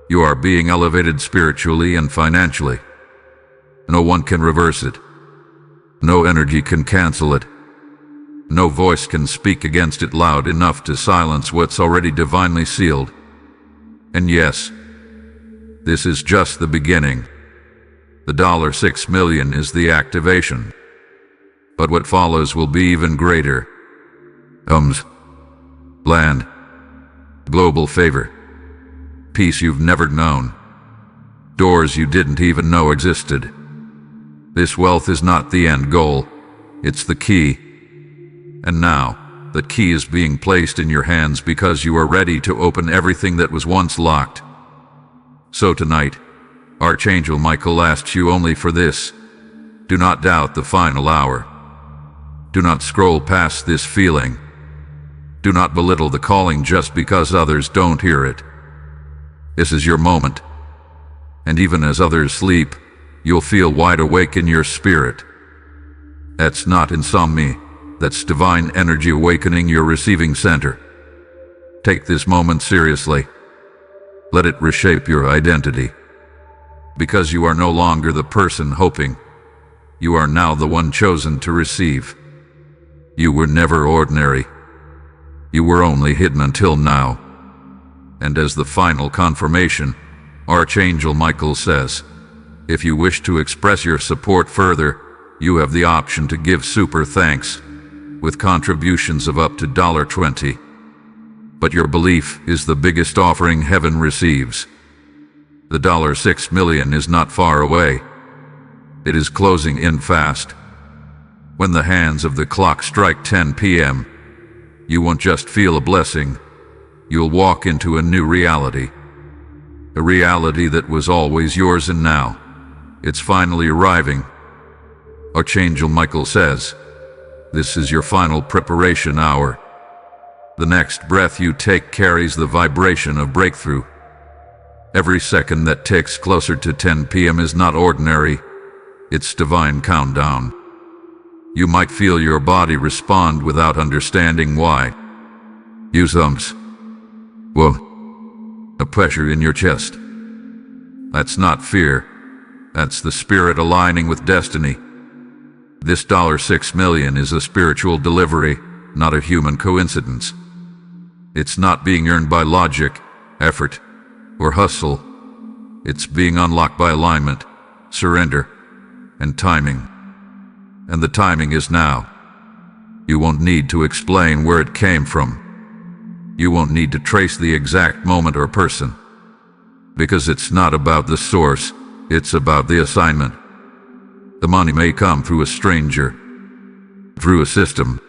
You are being elevated spiritually and financially. No one can reverse it. No energy can cancel it. No voice can speak against it loud enough to silence what's already divinely sealed. And yes, this is just the beginning. The $6 million is the activation. But what follows will be even greater. Homes, land, global favor, peace you've never known, doors you didn't even know existed. This wealth is not the end goal, it's the key. And now, that key is being placed in your hands because you are ready to open everything that was once locked. So tonight, Archangel Michael asks you only for this. Do not doubt the final hour. Do not scroll past this feeling. Do not belittle the calling just because others don't hear it. This is your moment. And even as others sleep, you'll feel wide awake in your spirit. That's not insomnia. That's divine energy awakening your receiving center. Take this moment seriously. Let it reshape your identity. Because you are no longer the person hoping. You are now the one chosen to receive. You were never ordinary. You were only hidden until now. And as the final confirmation, Archangel Michael says, if you wish to express your support further, you have the option to give super thanks, with contributions of up to $20. But your belief is the biggest offering heaven receives. The $6 million is not far away. It is closing in fast. When the hands of the clock strike 10 p.m., you won't just feel a blessing, you'll walk into a new reality. A reality that was always yours and now. It's finally arriving. Archangel Michael says, this is your final preparation hour. The next breath you take carries the vibration of breakthrough. Every second that ticks closer to 10 p.m. is not ordinary, it's divine countdown. You might feel your body respond without understanding why. Use humps. Whoa. A pressure in your chest. That's not fear. That's the spirit aligning with destiny. This $6 million is a spiritual delivery, not a human coincidence. It's not being earned by logic, effort, or hustle. It's being unlocked by alignment, surrender, and timing. And the timing is now. You won't need to explain where it came from. You won't need to trace the exact moment or person. Because it's not about the source, it's about the assignment. The money may come through a stranger, through a system,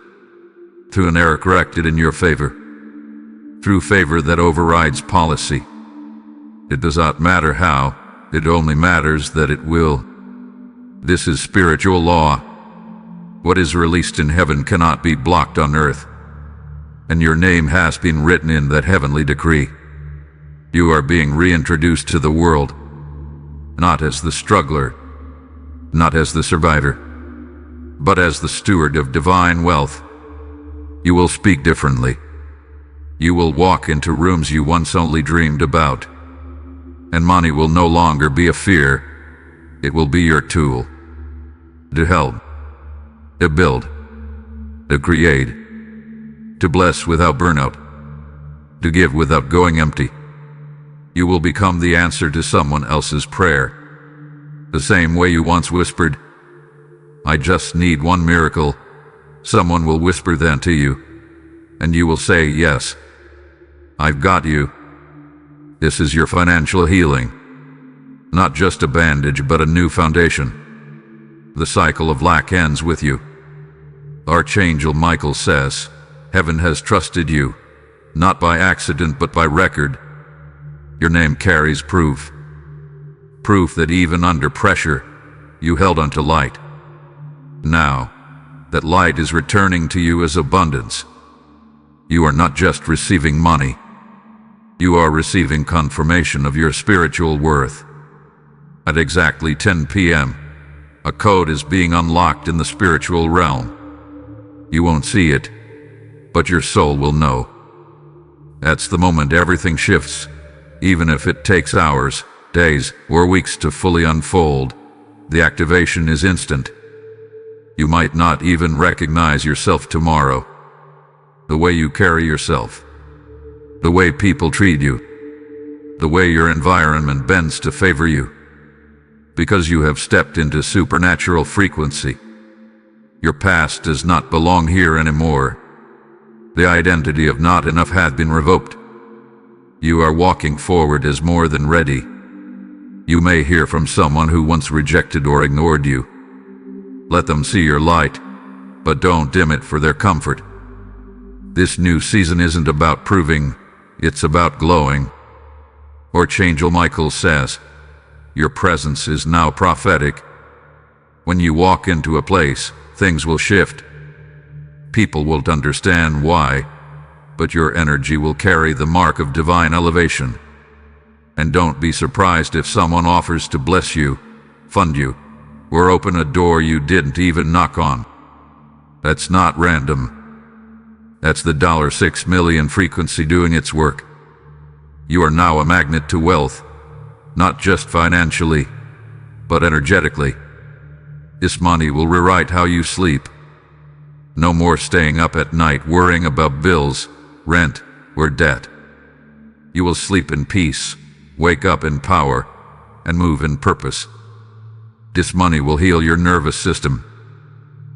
through an error corrected in your favor, through favor that overrides policy. It does not matter how, it only matters that it will. This is spiritual law. What is released in heaven cannot be blocked on earth. And your name has been written in that heavenly decree. You are being reintroduced to the world, not as the struggler, not as the survivor, but as the steward of divine wealth. You will speak differently. You will walk into rooms you once only dreamed about. And money will no longer be a fear. It will be your tool. To help. To build. To create. To bless without burnout. To give without going empty. You will become the answer to someone else's prayer. The same way you once whispered, I just need one miracle. Someone will whisper then to you, and you will say, yes, I've got you. This is your financial healing. Not just a bandage, but a new foundation. The cycle of lack ends with you. Archangel Michael says, heaven has trusted you, not by accident but by record. Your name carries proof. Proof that even under pressure, you held onto light. Now, that light is returning to you as abundance. You are not just receiving money. You are receiving confirmation of your spiritual worth. At exactly 10 p.m., a code is being unlocked in the spiritual realm. You won't see it, but your soul will know. That's the moment everything shifts, even if it takes hours, days, or weeks to fully unfold. The activation is instant. You might not even recognize yourself tomorrow. The way you carry yourself, the way people treat you, the way your environment bends to favor you. because you have stepped into supernatural frequency. Your past does not belong here anymore. The identity of not enough had been revoked. You are walking forward as more than ready. You may hear from someone who once rejected or ignored you. Let them see your light, but don't dim it for their comfort. This new season isn't about proving, it's about glowing. Archangel Michael says, your presence is now prophetic. When you walk into a place, things will shift. People won't understand why, but your energy will carry the mark of divine elevation. And don't be surprised if someone offers to bless you, fund you, or open a door you didn't even knock on. That's not random. That's the $6 million frequency doing its work. You are now a magnet to wealth, not just financially, but energetically. This money will rewrite how you sleep. No more staying up at night worrying about bills, rent, or debt. You will sleep in peace, wake up in power, and move in purpose. This money will heal your nervous system.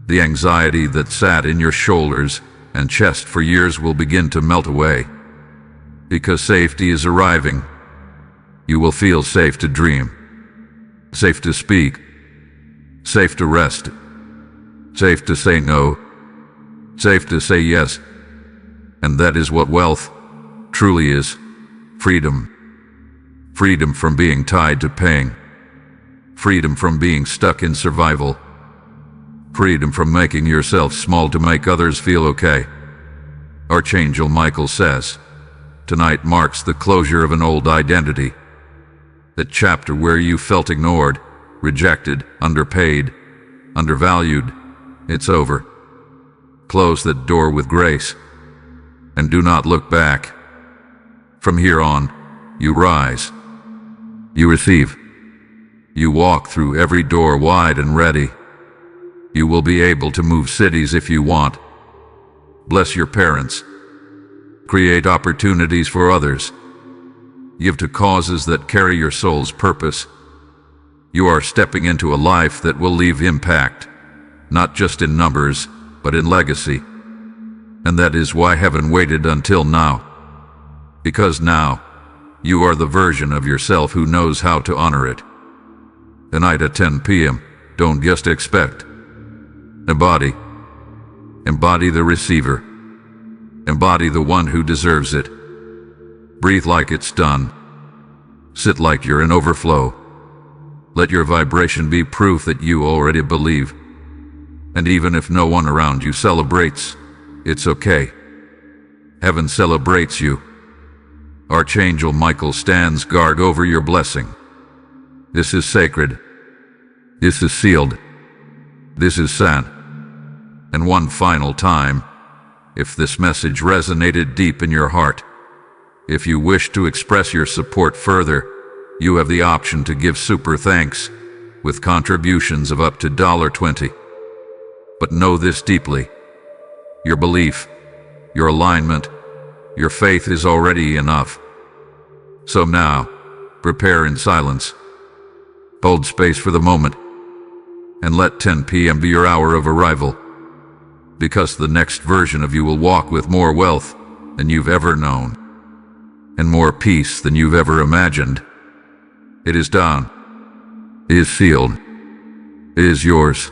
The anxiety that sat in your shoulders and chest for years will begin to melt away. Because safety is arriving. You will feel safe to dream, safe to speak, safe to rest, safe to say no, safe to say yes. And that is what wealth truly is. Freedom. Freedom from being tied to paying. Freedom from being stuck in survival. Freedom from making yourself small to make others feel okay. Archangel Michael says, tonight marks the closure of an old identity. That chapter where you felt ignored, rejected, underpaid, undervalued, it's over. Close that door with grace, and do not look back. From here on, you rise. You receive. You walk through every door wide and ready. You will be able to move cities if you want. Bless your parents. Create opportunities for others. Give to causes that carry your soul's purpose. You are stepping into a life that will leave impact, not just in numbers, but in legacy. And that is why heaven waited until now. Because now, you are the version of yourself who knows how to honor it. Tonight at 10 p.m., don't just expect. Embody. Embody the receiver. Embody the one who deserves it. Breathe like it's done. Sit like you're in overflow. Let your vibration be proof that you already believe. And even if no one around you celebrates, it's okay. Heaven celebrates you. Archangel Michael stands guard over your blessing. This is sacred. This is sealed. This is sent. And one final time, if this message resonated deep in your heart, if you wish to express your support further, you have the option to give super thanks with contributions of up to $20. But know this deeply. Your belief, your alignment, your faith is already enough. So now, prepare in silence. Hold space for the moment, and let 10 p.m. be your hour of arrival. Because the next version of you will walk with more wealth than you've ever known, and more peace than you've ever imagined. It is done. It is sealed. It is yours.